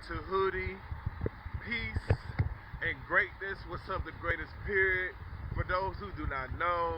to Hoodie, peace and greatness. What's up, the greatest period? For those who do not know,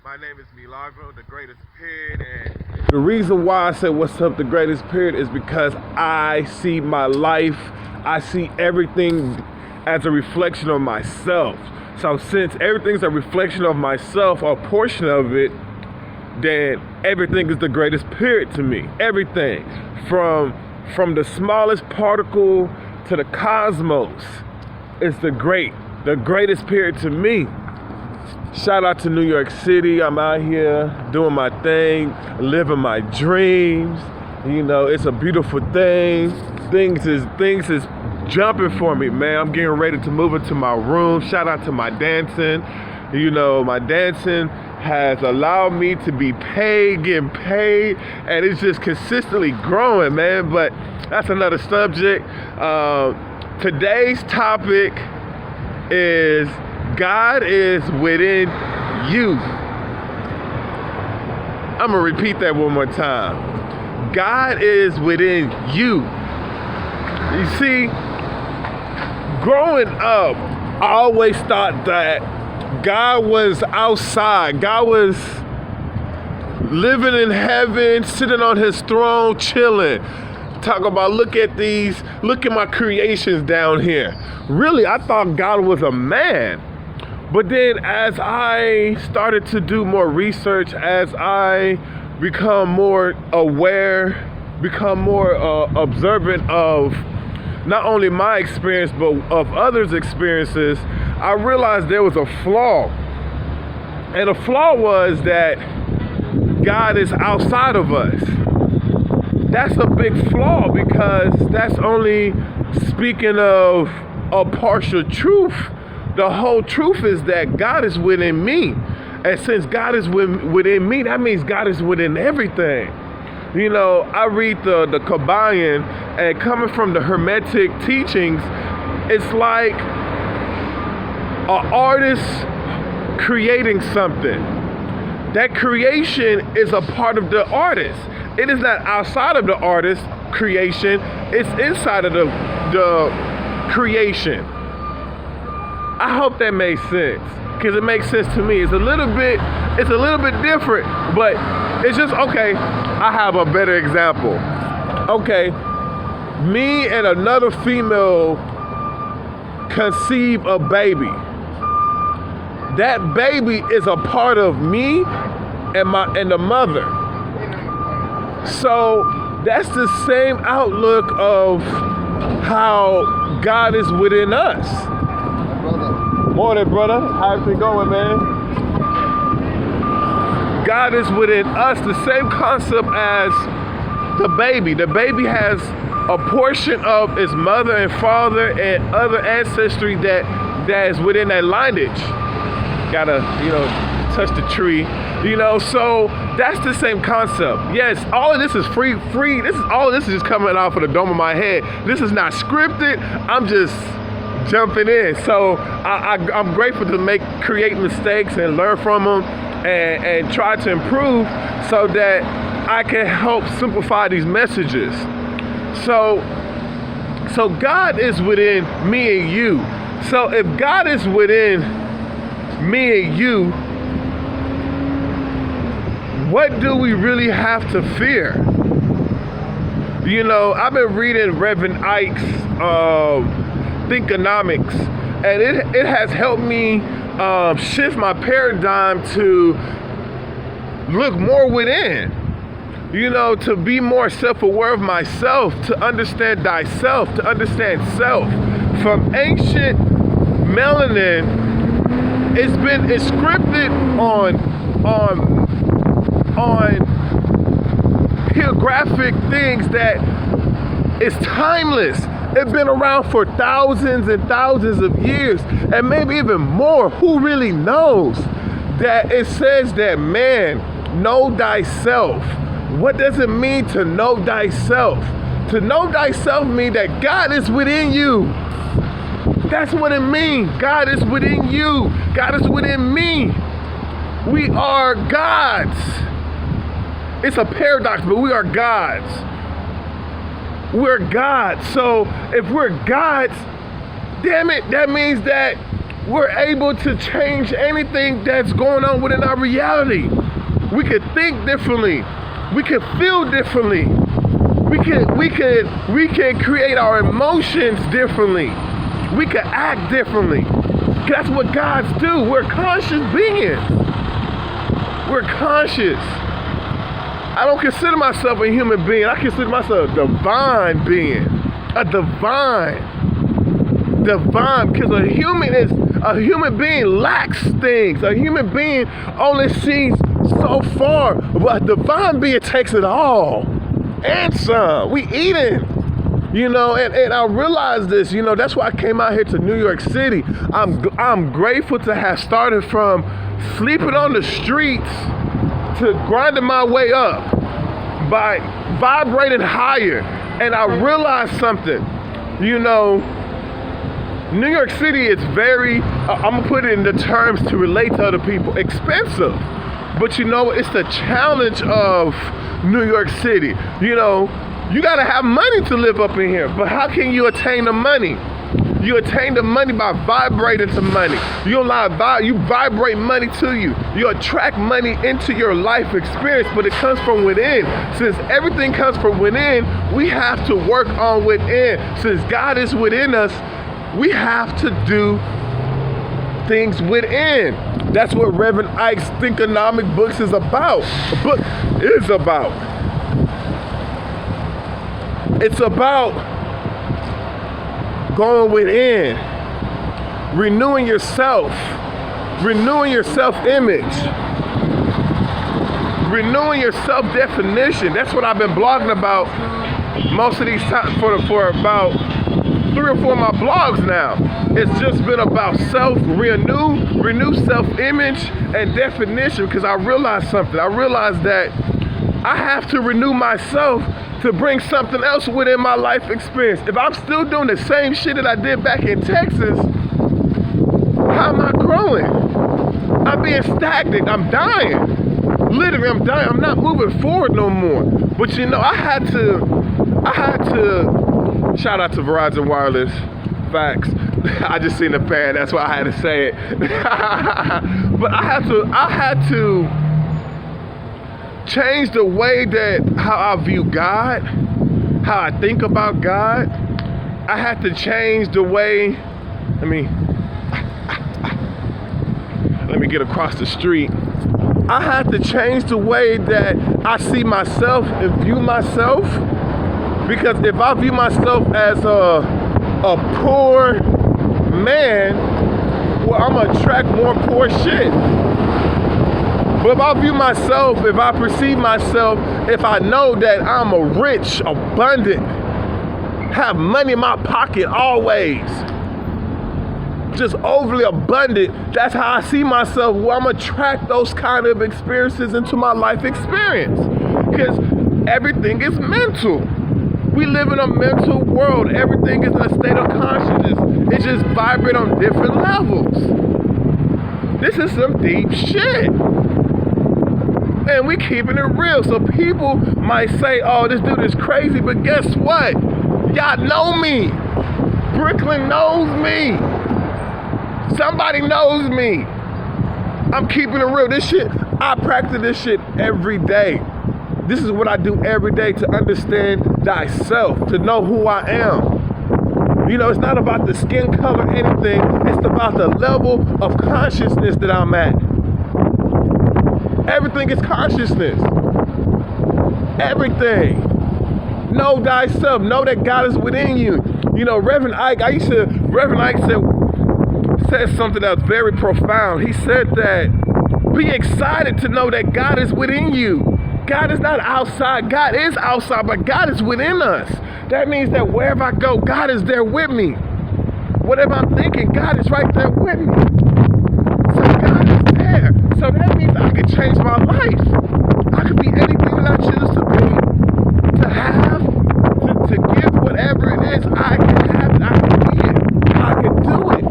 my name is Milagro, the greatest period. And the reason why I said what's up, the greatest period, is because I see my life, I see everything as a reflection of myself. So since everything's a reflection of myself, or a portion of it, then everything is the greatest period to me. Everything from the smallest particle to the cosmos is the greatest period to me. Shout out to New York City. I'm out here doing my thing, living my dreams. You know, it's a beautiful thing. Things is jumping for me, man. I'm getting ready to move into my room. Shout out to my dancing. You know, my dancing has allowed me to be getting paid, and it's just consistently growing, man. But that's another subject. Today's topic is God is within you. I'm gonna repeat that one more time. God is within you. You see, growing up, I always thought that God was outside. God was living in heaven, sitting on his throne, chilling. Talk about, look at my creations down here. Really, I thought God was a man. But then as I started to do more research, as I become more aware, become more observant of not only my experience, but of others' experiences, I realized there was a flaw. And the flaw was that God is outside of us. That's a big flaw, because that's only speaking of a partial truth. The whole truth is that God is within me. And since God is within me, that means God is within everything. You know, I read the Kabbalion, and coming from the Hermetic teachings, it's like an artist creating something. That creation is a part of the artist. It is not outside of the artist's creation, it's inside of the creation. I hope that makes sense, because it makes sense to me. It's a little bit different, but it's just, okay, I have a better example. Okay, me and another female conceive a baby. That baby is a part of me and the mother. So that's the same outlook of how God is within us. Morning, brother. How's it going, man? God is within us, the same concept as the baby. The baby has a portion of its mother and father and other ancestry that is within that lineage. Gotta, touch the tree, so that's the same concept. Yes, all of this is free. All of this is just coming off of the dome of my head. This is not scripted. I'm just jumping in. So I'm grateful to create mistakes and learn from them and try to improve so that I can help simplify these messages. So God is within me and you. So if God is within me and you, what do we really have to fear? I've been reading Reverend Ike's Thinkonomics, and it has helped me shift my paradigm to look more within, to be more self-aware of myself, to understand thyself, to understand self. From ancient melanin, it's been scripted on geographic things that is timeless. It's been around for thousands and thousands of years, and maybe even more. Who really knows? That it says that, man, know thyself. What does it mean to know thyself? To know thyself means that God is within you. That's what it means. God is within you. God is within me. We are gods. It's a paradox, but we are gods. We're God. So if we're God's, damn it, that means that we're able to change anything that's going on within our reality. We could think differently. We could feel differently. We can create our emotions differently. We could act differently. That's what gods do. We're conscious beings. We're conscious. I don't consider myself a human being. I consider myself a divine being. A divine, because a human being lacks things. A human being only sees so far, but a divine being takes it all and some. We eating, and I realized this. That's why I came out here to New York City. I'm grateful to have started from sleeping on the streets to grinding my way up by vibrating higher. And I realized something. New York City is very, I'm going to put it in the terms to relate to other people, expensive. But it's the challenge of New York City. You got to have money to live up in here. But how can you attain the money? You attain the money by vibrating to money. You vibrate money to you. You attract money into your life experience, but it comes from within. Since everything comes from within, we have to work on within. Since God is within us, we have to do things within. That's what Reverend Ike's Thinkonomic books is about. A book is about. It's about going within, renewing yourself, renewing your self-image, renewing your self-definition. That's what I've been blogging about most of these times for about 3 or 4 of my blogs now. It's just been about renew self-image and definition, because I realized something. I realized that I have to renew myself to bring something else within my life experience. If I'm still doing the same shit that I did back in Texas, how am I growing? I'm being stagnant. I'm dying. Literally, I'm dying. I'm not moving forward no more. But I had to shout out to Verizon Wireless. Facts. I just seen the fan. That's why I had to say it. But I had to change the way that how I view God, how I think about God. I had to change the way, let me get across the street. I had to change the way that I see myself and view myself, because if I view myself as a poor man, well, I'm gonna attract more poor shit. But if I view myself, if I perceive myself, if I know that I'm a rich, abundant, have money in my pocket always, just overly abundant, that's how I see myself. Well, I'm gonna attract those kind of experiences into my life experience, because everything is mental. We live in a mental world. Everything is in a state of consciousness. It just vibrates on different levels. This is some deep shit. And we keeping it real. So people might say, oh, this dude is crazy, but guess what? Y'all know me. Brooklyn knows me. Somebody knows me. I'm keeping it real. This shit, I practice this shit every day. This is what I do every day to understand thyself, to know who I am. It's not about the skin color, anything. It's about the level of consciousness that I'm at. Everything is consciousness. Everything. Know thyself. Know that God is within you. Reverend Ike said something that was very profound. He said that be excited to know that God is within you. God is not outside. God is outside, but God is within us. That means that wherever I go, God is there with me. Whatever I'm thinking, God is right there with me. So God is there. So that means I can change my life. I could be anything that I choose to be. To have, to give whatever it is, I can have it. I can be it. I can do it.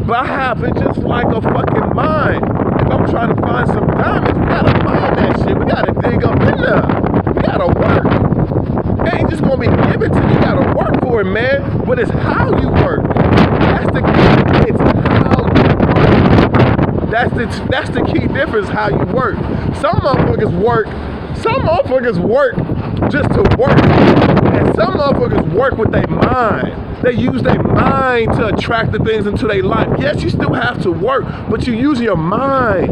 But I have it just like a fucking mind. If I'm trying to find some diamonds, we gotta find that shit. We gotta dig up in there. We gotta work. It ain't just gonna be given to you. You gotta work for it, man. But it's how you work. That's the key. It's how you work. That's the key difference, how you work. Some motherfuckers work just to work. And some motherfuckers work with their mind. They use their mind to attract the things into their life. Yes, you still have to work, but you use your mind.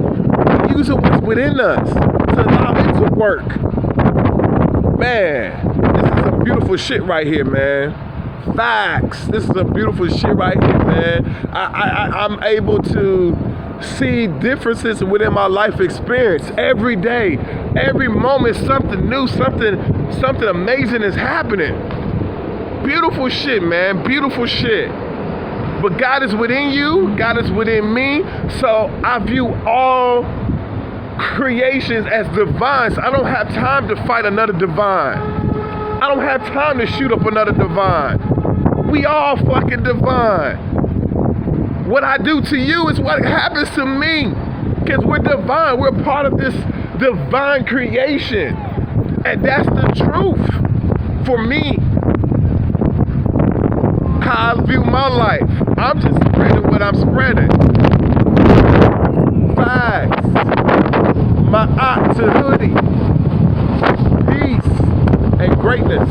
You use what's within us to allow it to work. Man, this is some beautiful shit right here, man. Facts. This is some beautiful shit right here, man. I'm able to see differences within my life experience every day. Every moment, something new, something amazing is happening. Beautiful shit, man. Beautiful shit. But God is within you. God is within me. So I view all creations as divine. So I don't have time to fight another divine. I don't have time to shoot up another divine. We all fucking divine. What I do to you is what happens to me. Because we're divine. We're part of this divine creation. And that's the truth for me. How I view my life. I'm just spreading what I'm spreading. Facts. My art to hoodie. Peace and greatness.